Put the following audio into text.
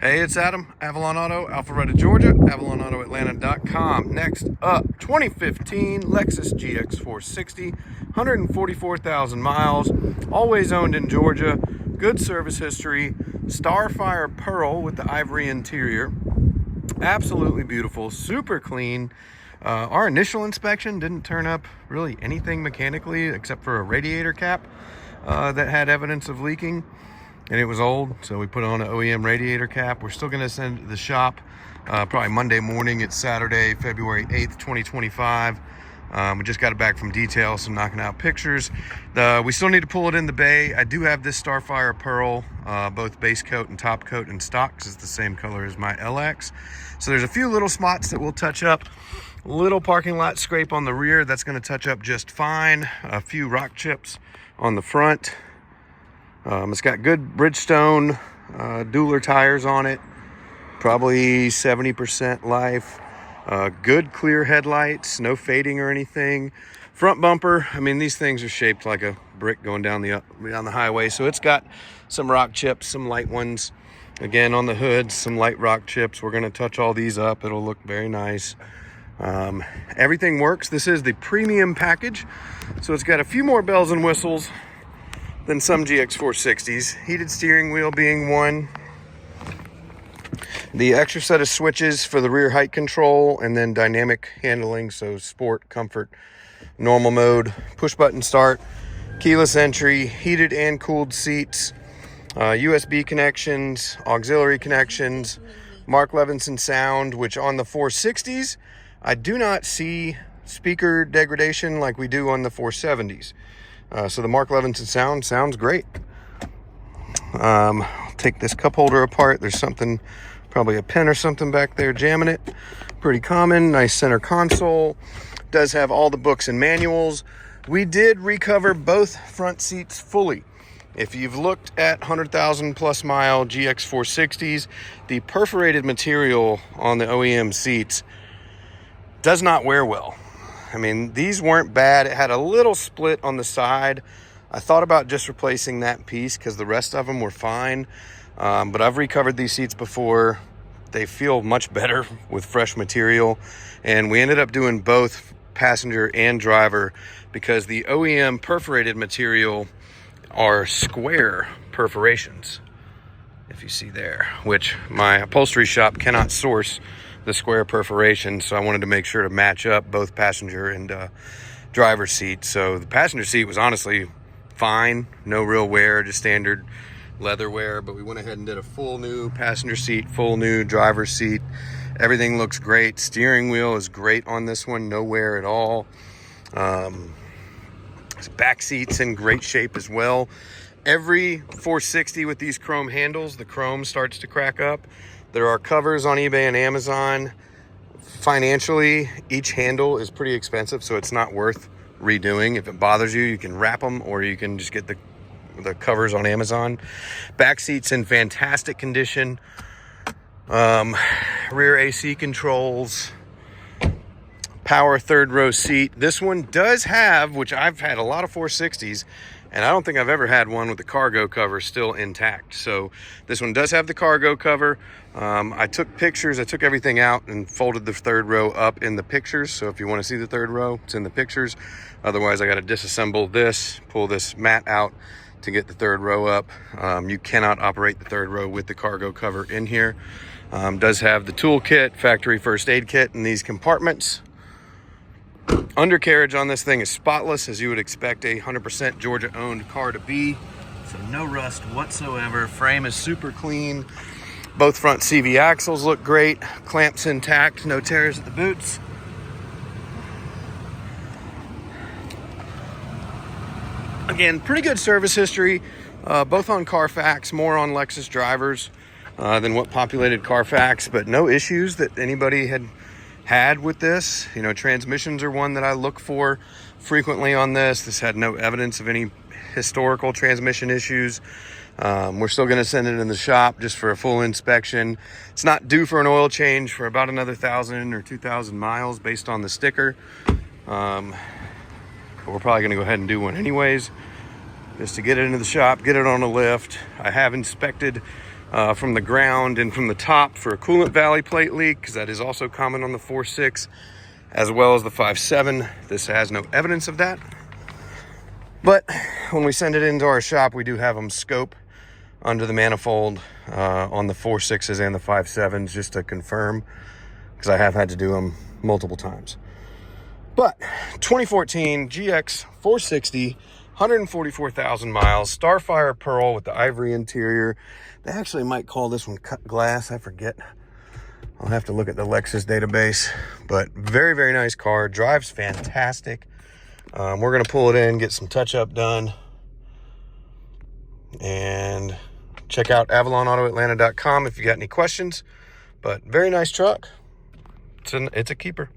Hey, it's Adam, Avalon Auto, Alpharetta, Georgia, AvalonAutoAtlanta.com. Next up, 2015 Lexus GX460, 144,000 miles, always owned in Georgia, good service history, Starfire Pearl with the ivory interior. Absolutely beautiful, super clean. Our initial inspection didn't turn up really anything mechanically except for a radiator cap that had evidence of leaking. And it was old, so we put on an OEM radiator cap. We're still gonna send it to the shop probably Monday morning. It's Saturday, February 8th, 2025. We just got it back from detail, so knocking out pictures. We still need to pull it in the bay. I do have this Starfire Pearl, both base coat and top coat in stock, 'cause it's the same color as my LX. So there's a few little spots that we'll touch up. Little parking lot scrape on the rear, that's gonna touch up just fine. A few rock chips on the front. It's got good Bridgestone dueler tires on it, probably 70% life. Good clear headlights, no fading or anything. Front bumper, I mean, these things are shaped like a brick going down the highway, so it's got some rock chips, some light ones. Again, on the hood, some light rock chips. We're gonna touch all these up. It'll look very nice. Everything works. This is the premium package, so it's got a few more bells and whistles than some GX460s. Heated steering wheel being one. The extra set of switches for the rear height control, and then dynamic handling, so sport, comfort, normal mode, push button start, keyless entry, heated and cooled seats, USB connections, auxiliary connections, Mark Levinson sound, which on the 460s, I do not see speaker degradation like we do on the 470s. So the Mark Levinson sounds great. I'll take this cup holder apart. There's something, probably a pen or something back there jamming it. Pretty common. Nice center console. Does have all the books and manuals. We did recover both front seats fully. If you've looked at 100,000 plus mile GX460s, the perforated material on the OEM seats does not wear well. I mean, these weren't bad. It had a little split on the side. I thought about just replacing that piece because the rest of them were fine. But I've recovered these seats before. They feel much better with fresh material. And we ended up doing both passenger and driver because the OEM perforated material are square perforations, if you see there, which my upholstery shop cannot source the square perforation, so I wanted to make sure to match up both passenger and driver seat. So the passenger seat was honestly fine, no real wear, just standard leather wear, but we went ahead and did a full new passenger seat, full new driver seat. Everything looks great. Steering wheel is great on this one, no wear at all. Back seat's in great shape as well. Every 460 with these chrome handles, the chrome starts to crack up. There are covers on eBay and Amazon. Financially, each handle is pretty expensive, so it's not worth redoing. If it bothers you, you can wrap them, or you can just get the covers on Amazon. Back seat's in fantastic condition. Rear AC controls. Power third row seat. This one does have, which I've had a lot of 460s, and I don't think I've ever had one with the cargo cover still intact. So this one does have the cargo cover. I took pictures, I took everything out and folded the third row up in the pictures. So if you want to see the third row, it's in the pictures. Otherwise, I got to disassemble this, pull this mat out to get the third row up. You cannot operate the third row with the cargo cover in here. Does have the toolkit, factory first aid kit in these compartments. Undercarriage on this thing is spotless, as you would expect a 100% Georgia owned car to be. So no rust whatsoever. Frame is super clean. Both front CV axles look great. Clamps intact, no tears at the boots. Again, pretty good service history, both on Carfax, more on Lexus drivers than what populated Carfax, but no issues that anybody had with this. You know, transmissions are one that I look for frequently on this. This had no evidence of any historical transmission issues. We're still going to send it in the shop just for a full inspection. It's not due for an oil change for about another 1,000 or 2,000 miles based on the sticker. But we're probably going to go ahead and do one anyways, just to get it into the shop, get it on a lift. I have inspected from the ground and from the top for a coolant valley plate leak, because that is also common on the 4.6 as well as the 5.7. This has no evidence of that. But when we send it into our shop, we do have them scope under the manifold on the 4.6s and the 5.7s just to confirm, because I have had to do them multiple times. But 2014 GX460, 144,000 miles, Starfire Pearl with the ivory interior. They actually might call this one cut glass, I forget. I'll have to look at the Lexus database, but very, very nice car. Drives fantastic. We're gonna pull it in, get some touch-up done, and check out AvalonAutoAtlanta.com if you got any questions. But very nice truck. It's a keeper.